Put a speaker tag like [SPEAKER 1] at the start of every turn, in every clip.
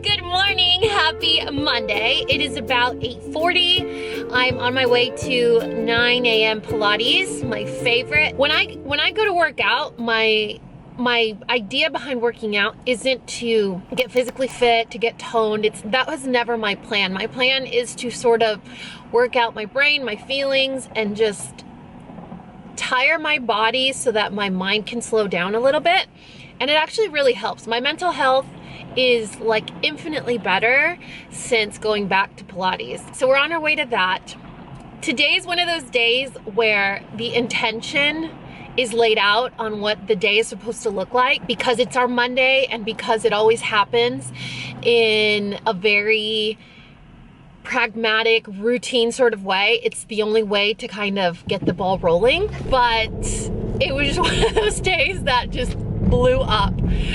[SPEAKER 1] good morning. Happy Monday. It is about 8:40. I'm on my way to 9 a.m. Pilates, my favorite. When I go to work out, my idea behind working out isn't to get physically fit, to get toned. That was never my plan. My plan is to sort of work out my brain, my feelings, and just tire my body so that my mind can slow down a little bit. And it actually really helps. My mental health is like infinitely better since going back to Pilates. So we're on our way to that. Today is one of those days where the intention is laid out on what the day is supposed to look like, because it's our Monday and because it always happens in a very pragmatic, routine sort of way. It's the only way to kind of get the ball rolling. But it was just one of those days that just blew up.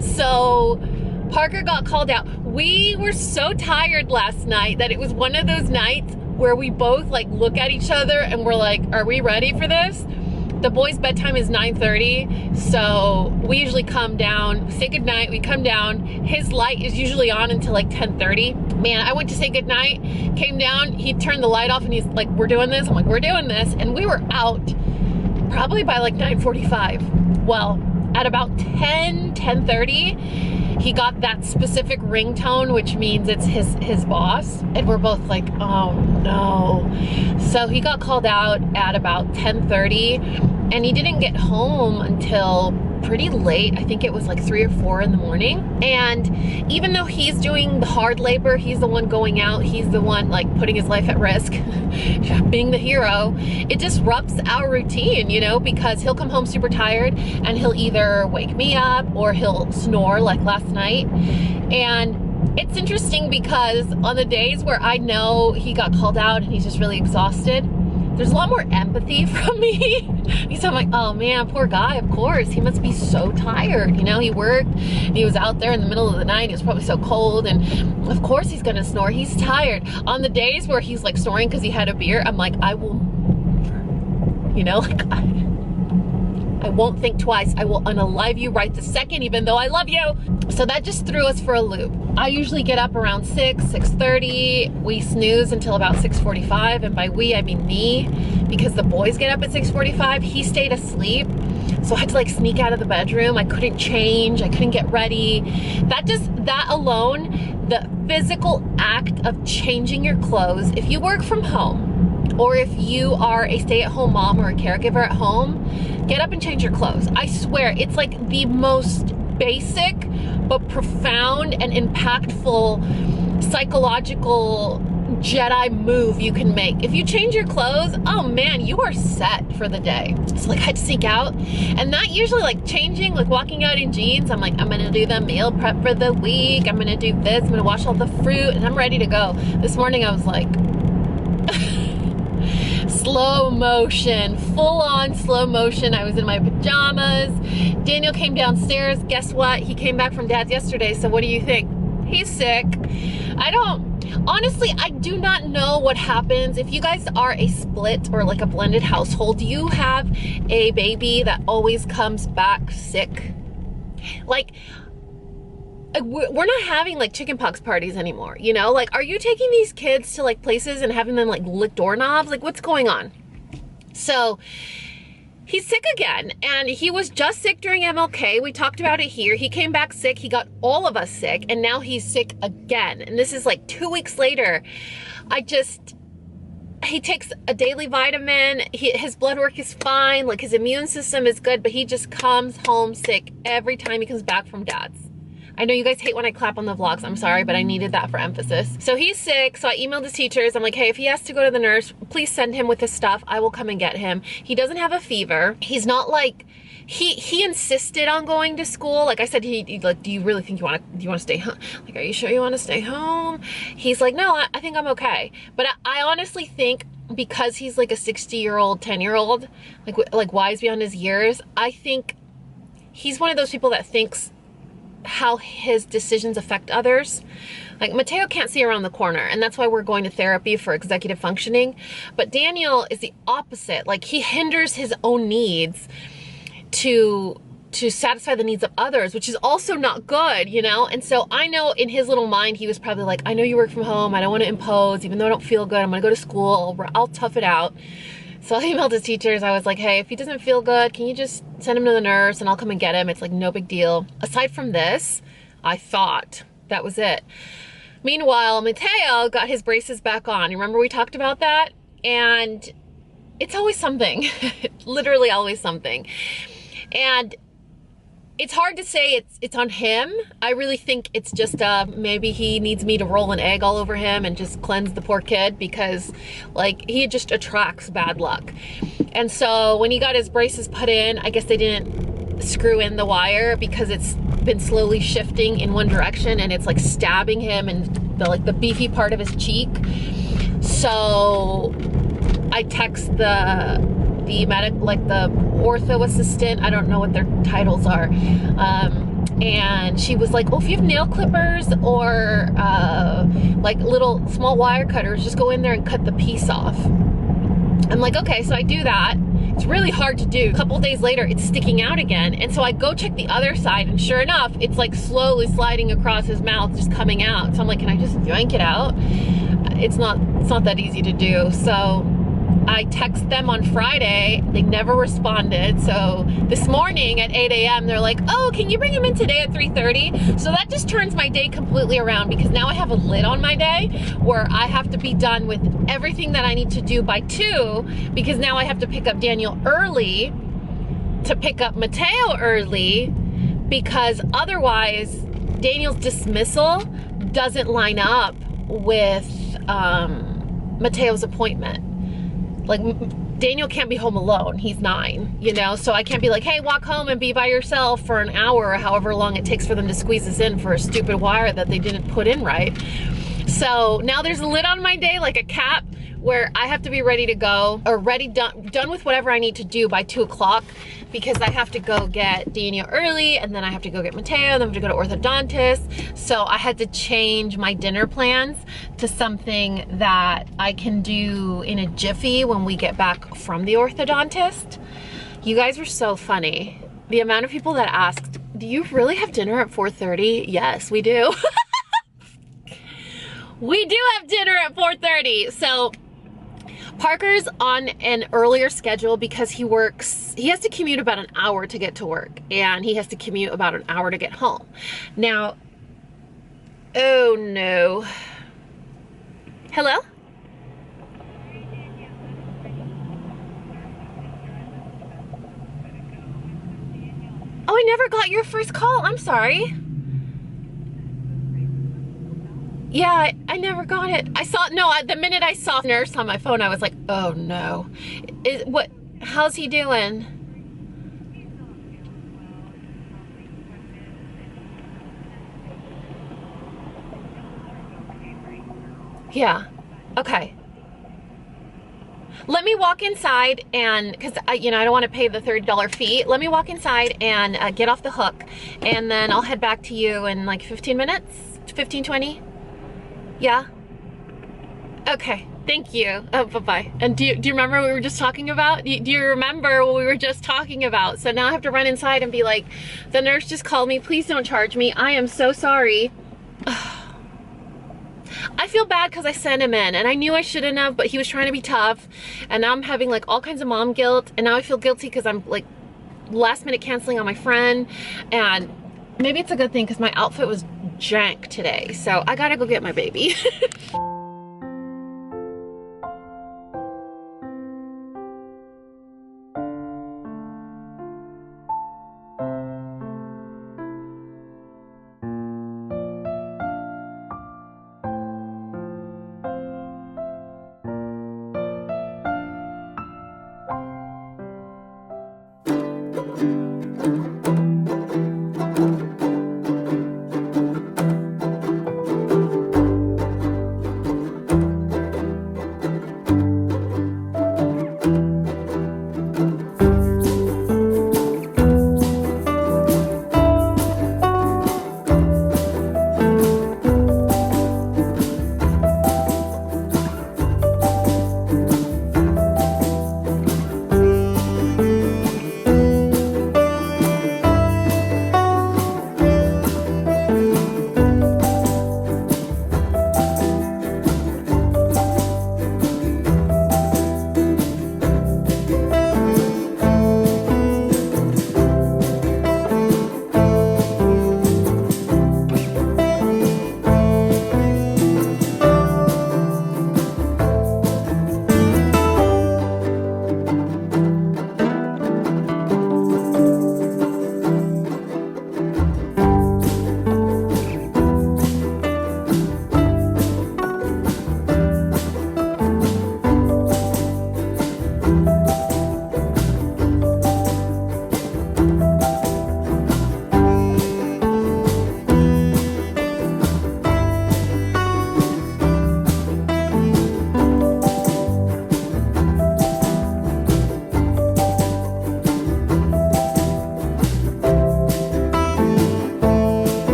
[SPEAKER 1] So Parker got called out. We were so tired last night that it was one of those nights where we both like look at each other and we're like, are we ready for this? The boys' bedtime is 9:30, so we usually come down, say goodnight, we come down. His light is usually on until like 10:30. Man, I went to say goodnight, came down, he turned the light off and he's like, we're doing this? I'm like, we're doing this. And we were out probably by like 9:45. Well, at about 10:30, he got that specific ringtone, which means it's his boss. And we're both like, oh no. So he got called out at about 10:30 and he didn't get home until pretty late. I think it was like 3 or 4 in the morning. And even though he's doing the hard labor, he's the one going out, he's the one like putting his life at risk, being the hero, it disrupts our routine, you know, because he'll come home super tired and he'll either wake me up or he'll snore like last night. And it's interesting because on the days where I know he got called out and he's just really exhausted, there's a lot more empathy from me. Because I'm like, oh man, poor guy, of course. He must be so tired. You know, he worked, he was out there in the middle of the night, it was probably so cold, and of course he's gonna snore, he's tired. On the days where he's like snoring because he had a beer, I'm like, I will, you know, like I won't think twice. I will unalive you right this second, even though I love you. So that just threw us for a loop. I usually get up around 6:30. We snooze until about 6:45. And by we, I mean me, because the boys get up at 6:45. He stayed asleep. So I had to like sneak out of the bedroom. I couldn't change. I couldn't get ready. That alone, the physical act of changing your clothes, if you work from home, or if you are a stay-at-home mom or a caregiver at home, get up and change your clothes. I swear, it's like the most basic but profound and impactful psychological Jedi move you can make. If you change your clothes, oh man, you are set for the day. So like I had to sneak out, and that usually like changing, like walking out in jeans, I'm like, I'm gonna do the meal prep for the week, I'm gonna do this, I'm gonna wash all the fruit, and I'm ready to go. This morning I was like, slow motion, full on slow motion. I was in my pajamas. Daniel came downstairs. Guess what? He came back from dad's yesterday. So what do you think? He's sick. Honestly, I do not know what happens. If you guys are a split or like a blended household, do you have a baby that always comes back sick? Like, we're not having like chickenpox parties anymore, you know? Like, are you taking these kids to like places and having them like lick doorknobs? Like, what's going on? So he's sick again, and he was just sick during MLK. We talked about it here. He came back sick, he got all of us sick, and now he's sick again. And this is like 2 weeks later. He takes a daily vitamin, his blood work is fine, like his immune system is good, but he just comes home sick every time he comes back from dad's. I know you guys hate when I clap on the vlogs. I'm sorry, but I needed that for emphasis. So he's sick, so I emailed his teachers. I'm like, hey, if he has to go to the nurse, please send him with his stuff. I will come and get him. He doesn't have a fever. He's not like, he insisted on going to school. Like I said, he like, do you really think do you want to stay home? Like, are you sure you want to stay home? He's like, no, I think I'm okay. But I honestly think because he's like a 60-year-old, 10-year-old, like wise beyond his years, I think he's one of those people that thinks how his decisions affect others. Like Mateo can't see around the corner, and that's why we're going to therapy for executive functioning. But Daniel is the opposite. Like he hinders his own needs to to satisfy the needs of others, which is also not good, you know? And so I know in his little mind, he was probably like, I know you work from home. I don't want to impose, even though I don't feel good. I'm going to go to school. I'll tough it out. So I emailed his teachers. I was like, hey, if he doesn't feel good, can you just send him to the nurse and I'll come and get him? It's like no big deal. Aside from this, I thought that was it. Meanwhile, Mateo got his braces back on. Remember we talked about that? And it's always something. Literally always something. And it's hard to say it's on him. I really think it's just maybe he needs me to roll an egg all over him and just cleanse the poor kid, because like he just attracts bad luck. And so when he got his braces put in, I guess they didn't screw in the wire because it's been slowly shifting in one direction and it's like stabbing him in the beefy part of his cheek. So I text the medic, like the ortho assistant, I don't know what their titles are, and she was like, oh, if you have nail clippers or like little small wire cutters, just go in there and cut the piece off. I'm like, okay, so I do that. It's really hard to do. A couple days later, it's sticking out again, and so I go check the other side, and sure enough, it's like slowly sliding across his mouth, just coming out. So I'm like, can I just yank it out? It's not that easy to do. So I text them on Friday, they never responded. So this morning at 8 a.m. they're like, oh, can you bring him in today at 3:30? So that just turns my day completely around, because now I have a lid on my day where I have to be done with everything that I need to do by 2, because now I have to pick up Daniel early to pick up Mateo early, because otherwise Daniel's dismissal doesn't line up with Mateo's appointment. Like, Daniel can't be home alone. He's 9, you know? So I can't be like, hey, walk home and be by yourself for an hour, or however long it takes for them to squeeze this in for a stupid wire that they didn't put in right. So now there's a lid on my day, like a cap, where I have to be ready to go, or done with whatever I need to do by 2 o'clock, because I have to go get Daniel early, and then I have to go get Mateo, and then I have to go to Orthodontist. So I had to change my dinner plans to something that I can do in a jiffy when we get back from the orthodontist. You guys were so funny. The amount of people that asked, do you really have dinner at 4:30? Yes, we do. We do have dinner at 4:30. So Parker's on an earlier schedule because he has to commute about an hour to get to work, and he has to commute about an hour to get home. Now, oh no. Hello? Oh, I never got your first call. I'm sorry. Yeah, I never got it. The minute I saw nurse on my phone, I was like, oh no. How's he doing? Yeah, okay. Let me walk inside and, because I don't want to pay the $30 fee. Let me walk inside and get off the hook, and then I'll head back to you in like 15 minutes, 15, 20. Yeah? Okay, thank you. Bye-bye. And do you remember what we were just talking about? Do you remember what we were just talking about? So now I have to run inside and be like, the nurse just called me. Please don't charge me. I am so sorry. I feel bad because I sent him in, and I knew I shouldn't have, but he was trying to be tough, and now I'm having like all kinds of mom guilt, and now I feel guilty because I'm like last minute canceling on my friend, and maybe it's a good thing because my outfit was jank today, so I gotta go get my baby.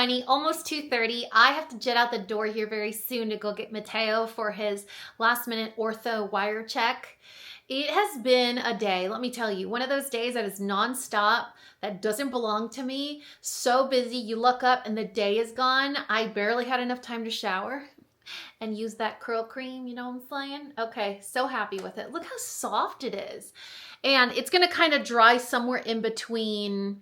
[SPEAKER 1] 2:20, almost 2:30. I have to jet out the door here very soon to go get Mateo for his last minute ortho wire check. It has been a day, let me tell you, one of those days that is nonstop, that doesn't belong to me. So busy, you look up and the day is gone. I barely had enough time to shower and use that curl cream, you know what I'm saying? Okay, so happy with it. Look how soft it is. And it's gonna kind of dry somewhere in between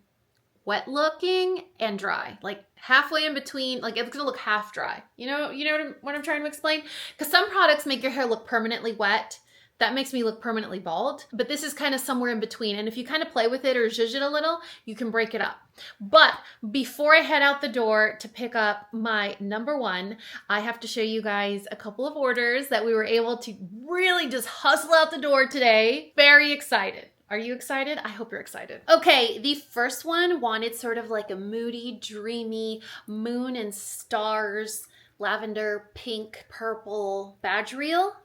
[SPEAKER 1] wet looking and dry, like halfway in between, like it's gonna look half dry. You know what I'm trying to explain? Because some products make your hair look permanently wet. That makes me look permanently bald, but this is kind of somewhere in between. And if you kind of play with it or zhuzh it a little, you can break it up. But before I head out the door to pick up my number one, I have to show you guys a couple of orders that we were able to really just hustle out the door today. Very excited. Are you excited? I hope you're excited. Okay, the first one wanted sort of like a moody, dreamy, moon and stars, lavender, pink, purple badge reel.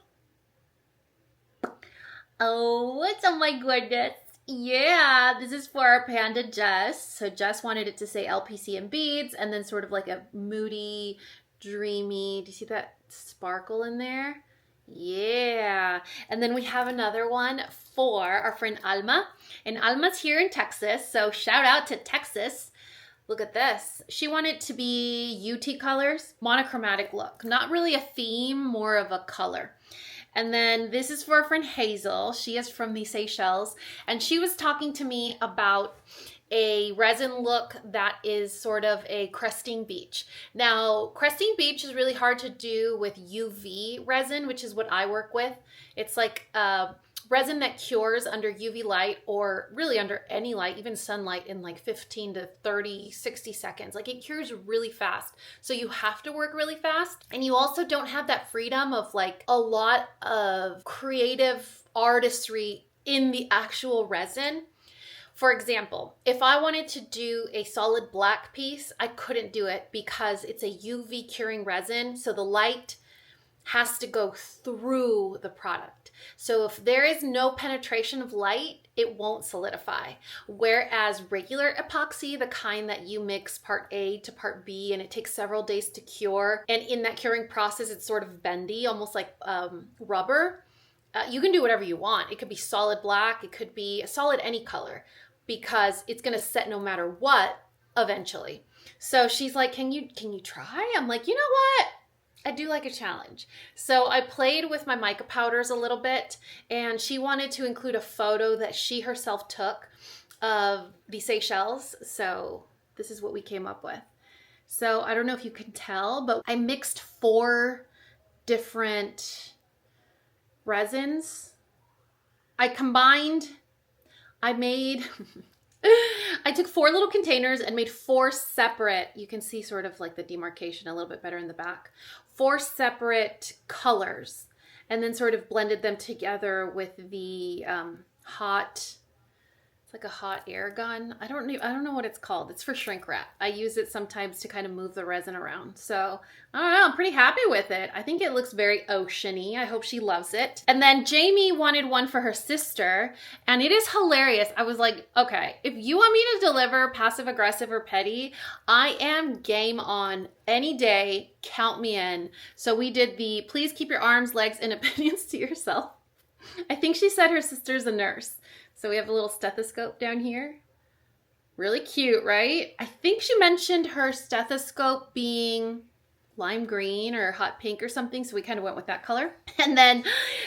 [SPEAKER 1] Oh my goodness. Yeah, this is for our panda Jess. So Jess wanted it to say LPC and beads and then sort of like a moody, dreamy, do you see that sparkle in there? Yeah. And then we have another one for our friend Alma. And Alma's here in Texas, so shout out to Texas. Look at this. She wanted to be UT colors, monochromatic look. Not really a theme, more of a color. And then this is for our friend Hazel. She is from the Seychelles. And she was talking to me about a resin look that is sort of a cresting beach. Now, cresting beach is really hard to do with UV resin, which is what I work with. It's like resin that cures under UV light or really under any light, even sunlight, in like 15 to 30, 60 seconds. Like it cures really fast. So you have to work really fast. And you also don't have that freedom of like a lot of creative artistry in the actual resin. For example, if I wanted to do a solid black piece, I couldn't do it because it's a UV curing resin. So the light has to go through the product. So if there is no penetration of light, it won't solidify. Whereas regular epoxy, the kind that you mix part A to part B and it takes several days to cure, and in that curing process, it's sort of bendy, almost like rubber. You can do whatever you want. It could be solid black, it could be a solid any color, because it's gonna set no matter what eventually. So she's like, can you try? I'm like, you know what? I do like a challenge. So I played with my mica powders a little bit, and she wanted to include a photo that she herself took of the Seychelles. So this is what we came up with. So I don't know if you can tell, but I mixed 4 different resins. I took 4 little containers and made 4 separate, you can see sort of like the demarcation a little bit better in the back, 4 separate colors, and then sort of blended them together with the it's like a hot air gun. I don't know what it's called. It's for shrink wrap. I use it sometimes to kind of move the resin around. So I don't know, I'm pretty happy with it. I think it looks very oceany. I hope she loves it. And then Jamie wanted one for her sister, and it is hilarious. I was like, okay, if you want me to deliver passive aggressive or petty, I am game on any day. Count me in. So we did the please keep your arms, legs, and opinions to yourself. I think she said her sister's a nurse. So we have a little stethoscope down here. Really cute, right? I think she mentioned her stethoscope being lime green or hot pink or something, so we kind of went with that color. And then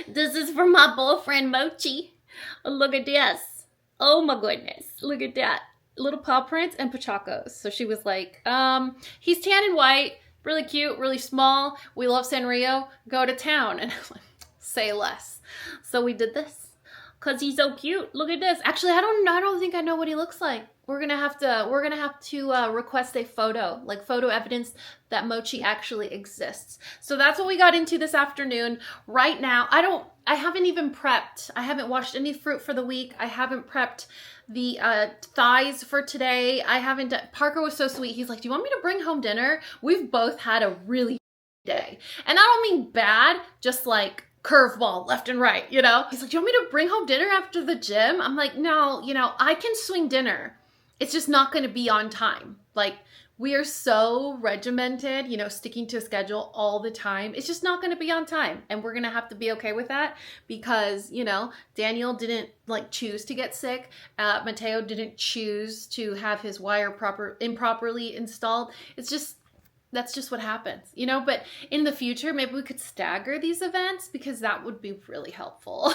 [SPEAKER 1] this is for my boyfriend Mochi. Look at this. Oh my goodness. Look at that. Little paw prints and pachacos. So she was like, he's tan and white, really cute, really small. We love Sanrio. Go to town. And I was like, say less. So we did this. Cause he's so cute. Look at this. Actually, I don't think I know what he looks like. We're gonna have to request a photo, like photo evidence that Mochi actually exists. So that's what we got into this afternoon. Right now, I haven't even prepped. I haven't washed any fruit for the week. I haven't prepped the thighs for today. Parker was so sweet. He's like, do you want me to bring home dinner? We've both had a really day. And I don't mean bad, just like curveball left and right, you know? He's like, do you want me to bring home dinner after the gym? I'm like, no, I can swing dinner. It's just not going to be on time. Like,
[SPEAKER 2] we are so regimented, you know, sticking to a schedule all the time. It's just not going to be on time. And we're going to have to be okay with that because, you know, Daniel didn't like choose to get sick. Mateo didn't choose to have his wire improperly installed. It's just, that's just what happens, you know, but in the future, maybe we could stagger these events because that would be really helpful.